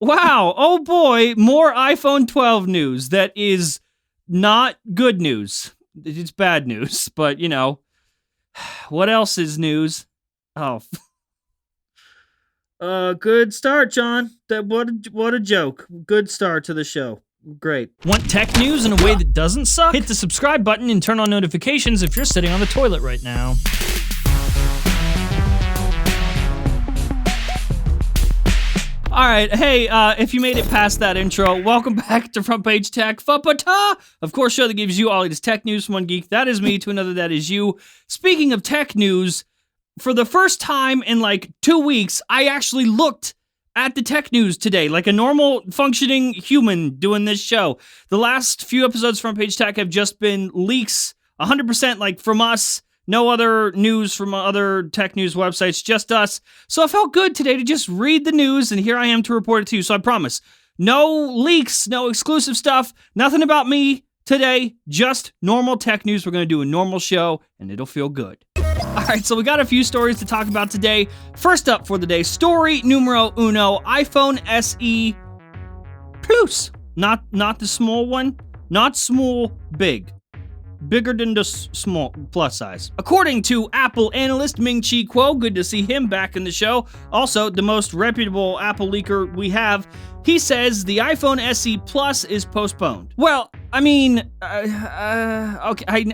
Wow. Oh boy, more iPhone 12 news. That is not good news. It's bad news, but what else is news? Oh, good start, John. What a joke. Good start to the show. Great. Want tech news in a way that doesn't suck? Hit the subscribe button and turn on notifications if you're sitting on the toilet right now. All right, hey, if you made it past that intro, welcome back to Front Page Tech. Fa-pa-ta! Of course, show that gives you all latest tech news from one geek. That is me to another, that is you. Speaking of tech news, for the first time in like 2 weeks, I actually looked at the tech news today, like a normal functioning human doing this show. The last few episodes of Front Page Tech have just been leaks, 100% like from us. No other news from other tech news websites, just us. So it felt good today to just read the news, and here I am to report it to you. So I promise, no leaks, no exclusive stuff, nothing about me today, just normal tech news. We're going to do a normal show, and it'll feel good. All right, so we got a few stories to talk about today. First up for the day, story numero uno, iPhone SE Plus. Not the small one, not small, big. Bigger than the small plus size. According to Apple analyst Ming-Chi Kuo, good to see him back in the show. Also, the most reputable Apple leaker we have, he says the iPhone SE Plus is postponed. Well, I mean, okay,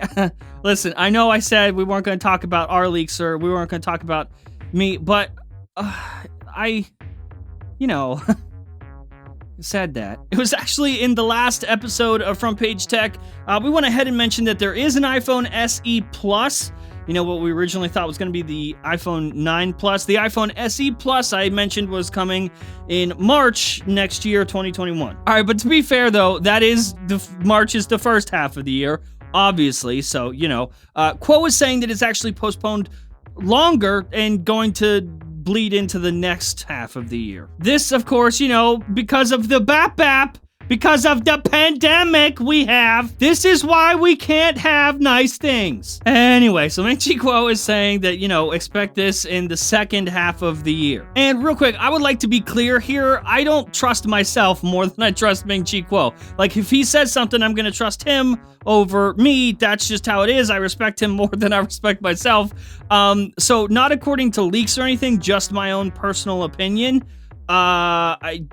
listen, I know I said we weren't going to talk about our leaks or we weren't going to talk about me, but said that. It was actually in the last episode of Front Page Tech. We went ahead and mentioned that there is an iPhone SE Plus. You know, what we originally thought was going to be the iPhone 9 Plus. The iPhone SE Plus I mentioned was coming in March next year, 2021. All right, but to be fair though, that is March is the first half of the year, obviously. So, Kuo was saying that it's actually postponed longer and going to bleed into the next half of the year. This, of course, because of the BAP, because of the pandemic we have, this is why we can't have nice things. Anyway, so Ming-Chi Kuo is saying that, expect this in the second half of the year. And real quick, I would like to be clear here. I don't trust myself more than I trust Ming-Chi Kuo. Like, if he says something, I'm gonna trust him over me. That's just how it is. I respect him more than I respect myself. So not according to leaks or anything, just my own personal opinion. I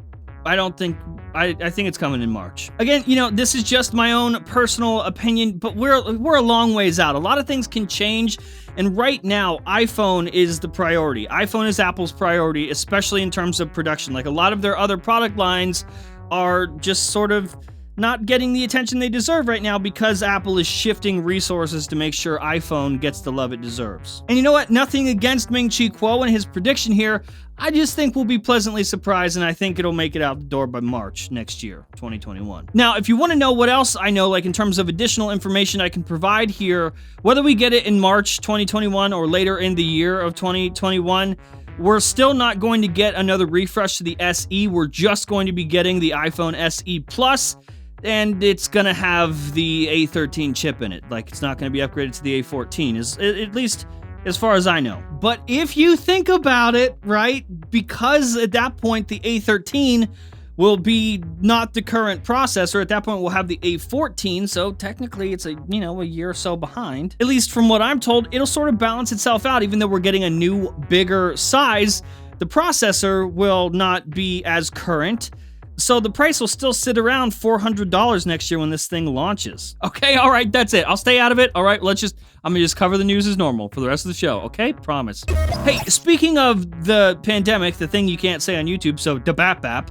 think it's coming in March. Again, this is just my own personal opinion, but we're a long ways out. A lot of things can change, and right now, iPhone is the priority. iPhone is Apple's priority, especially in terms of production. Like, a lot of their other product lines are just sort of not getting the attention they deserve right now because Apple is shifting resources to make sure iPhone gets the love it deserves. And you know what? Nothing against Ming-Chi Kuo and his prediction here. I just think we'll be pleasantly surprised, and I think it'll make it out the door by March next year, 2021. Now, if you want to know what else I know, like in terms of additional information I can provide here, whether we get it in March 2021 or later in the year of 2021, we're still not going to get another refresh to the SE. We're just going to be getting the iPhone SE Plus, and it's going to have the A13 chip in it. Like, it's not going to be upgraded to the A14, at least as far as I know. But if you think about it, right, because at that point, the A13 will be not the current processor. At that point, we'll have the A14, so technically it's a year or so behind. At least from what I'm told, it'll sort of balance itself out. Even though we're getting a new, bigger size, the processor will not be as current. So the price will still sit around $400 next year when this thing launches. Okay, all right, that's it. I'll stay out of it. All right, I'm gonna just cover the news as normal for the rest of the show, okay? Promise. Hey, speaking of the pandemic, the thing you can't say on YouTube, so the BAP,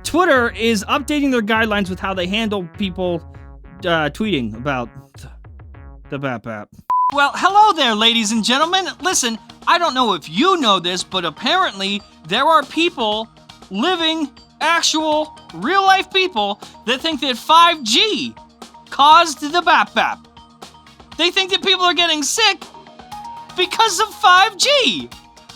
Twitter is updating their guidelines with how they handle people tweeting about the BAP. Well, hello there, ladies and gentlemen. Listen, I don't know if you know this, but apparently there are people living, actual, real-life people that think that 5G caused the BAP. They think that people are getting sick because of 5G.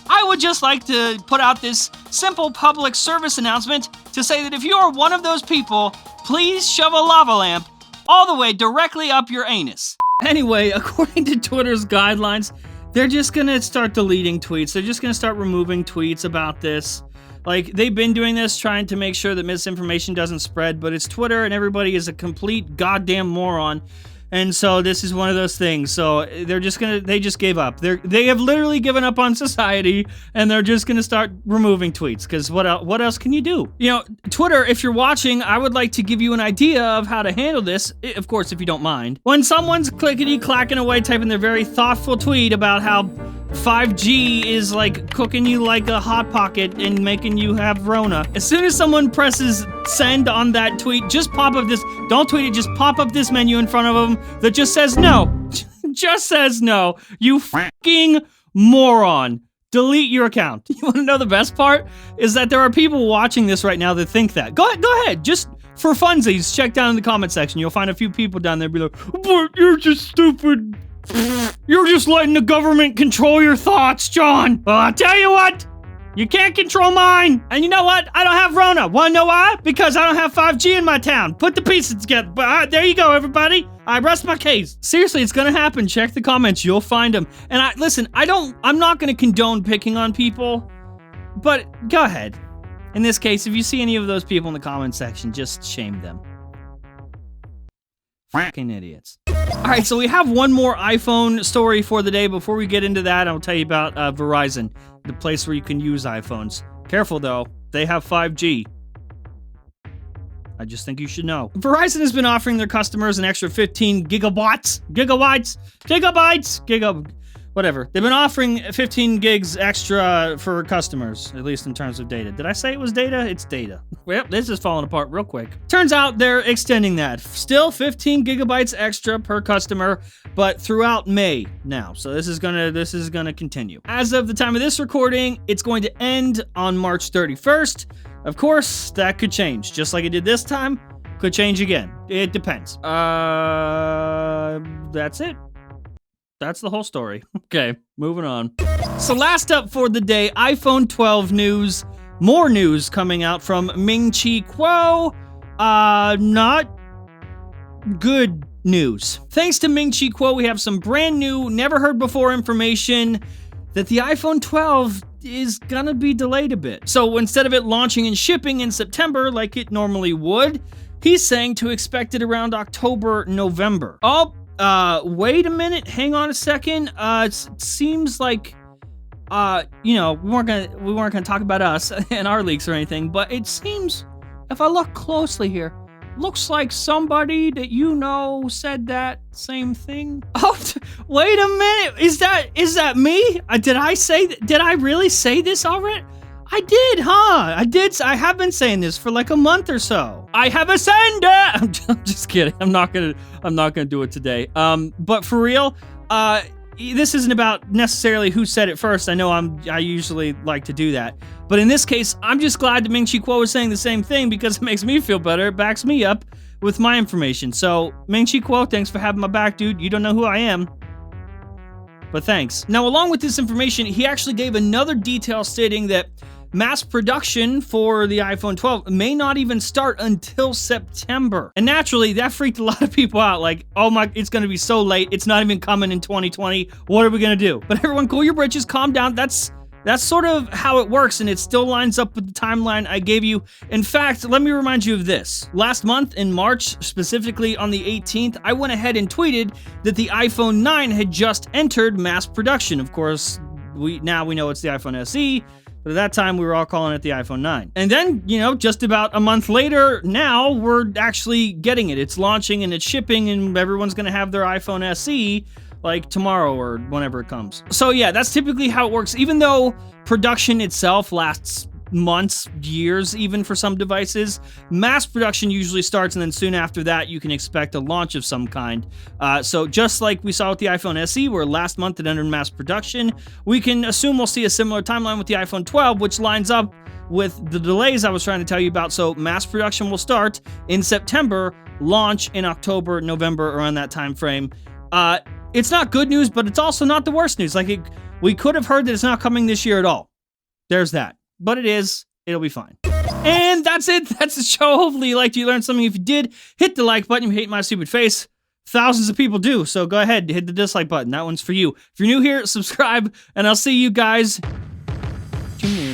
I would just like to put out this simple public service announcement to say that if you are one of those people, please shove a lava lamp all the way directly up your anus. Anyway, according to Twitter's guidelines, they're just gonna start deleting tweets. They're just gonna start removing tweets about this. Like, they've been doing this, trying to make sure that misinformation doesn't spread, but it's Twitter and everybody is a complete goddamn moron. And so this is one of those things. So they just gave up. They have literally given up on society, and they're just gonna start removing tweets, because what else can you do? You know, Twitter, if you're watching, I would like to give you an idea of how to handle this, of course, if you don't mind. When someone's clickety-clacking away, typing their very thoughtful tweet about how 5G is like cooking you like a Hot Pocket and making you have Rona. As soon as someone presses send on that tweet, just pop up this, don't tweet it, just pop up this menu in front of them that just says no. Just says no. You fucking moron. Delete your account. You want to know the best part? Is that there are people watching this right now that think that. Go ahead. Just for funsies, check down in the comment section. You'll find a few people down there be like, but you're just stupid. You're just letting the government control your thoughts, John. Well, I'll tell you what. You can't control mine. And you know what? I don't have Rona. Want to know why? Because I don't have 5G in my town. Put the pieces together. But there you go, everybody. I rest my case. Seriously, it's going to happen. Check the comments. You'll find them. And listen, I'm not going to condone picking on people, but go ahead. In this case, if you see any of those people in the comment section, just shame them. Fucking idiots. All right, so we have one more iPhone story for the day. Before we get into that, I'll tell you about Verizon, the place where you can use iPhones. Careful, though. They have 5G. I just think you should know. Verizon has been offering their customers an extra 15 whatever. They've been offering 15 gigs extra for customers, at least in terms of data. Did I say it was data? It's data. Well, this is falling apart real quick. Turns out they're extending that. Still 15 gigabytes extra per customer, but throughout May now. So this is gonna continue. As of the time of this recording, it's going to end on March 31st. Of course, that could change. Just like it did this time, could change again. It depends. That's it. That's the whole story. Okay, moving on. So last up for the day, iPhone 12 news. More news coming out from Ming-Chi Kuo. Not good news. Thanks to Ming-Chi Kuo, we have some brand new, never heard before information that the iPhone 12 is gonna be delayed a bit. So instead of it launching and shipping in September like it normally would, he's saying to expect it around October, November. Oh, wait a minute, hang on a second. It seems like, you know, we weren't gonna talk about us and our leaks or anything, but it seems, if I look closely here, looks like somebody that you know said that same thing. Oh, wait a minute, is that me? Did I really say this already? I did, huh? I have been saying this for like a month or so. I have ascended. I'm just kidding. I'm not gonna do it today. But for real, this isn't about necessarily who said it first. I know I usually like to do that. But in this case, I'm just glad that Ming-Chi Kuo was saying the same thing because it makes me feel better. It backs me up with my information. So Ming-Chi Kuo, thanks for having my back, dude. You don't know who I am, but thanks. Now, along with this information, he actually gave another detail stating that mass production for the iPhone 12 may not even start until September. And naturally, that freaked a lot of people out. Like, oh my, it's gonna be so late. It's not even coming in 2020. What are we gonna do? But everyone, cool your britches, calm down. That's sort of how it works, and it still lines up with the timeline I gave you. In fact, let me remind you of this. Last month, in March, specifically on the 18th, I went ahead and tweeted that the iPhone 9 had just entered mass production. Of course, now we know it's the iPhone SE, but at that time, we were all calling it the iPhone 9. And then, you know, just about a month later, now we're actually getting it. It's launching and it's shipping, and everyone's gonna have their iPhone SE like tomorrow or whenever it comes. So yeah, that's typically how it works. Even though production itself lasts months, years, even for some devices, mass production usually starts, and then soon after that, you can expect a launch of some kind. So just like we saw with the iPhone SE, where last month it entered mass production, we can assume we'll see a similar timeline with the iPhone 12, which lines up with the delays I was trying to tell you about. So mass production will start in September, launch in October, November, around that time frame. It's not good news, but it's also not the worst news. Like, we could have heard that it's not coming this year at all. There's that. But it is. It'll be fine. And that's it. That's the show. Hopefully you liked it, you learned something. If you did, hit the like button. If you hate my stupid face, thousands of people do. So go ahead, hit the dislike button. That one's for you. If you're new here, subscribe, and I'll see you guys tomorrow.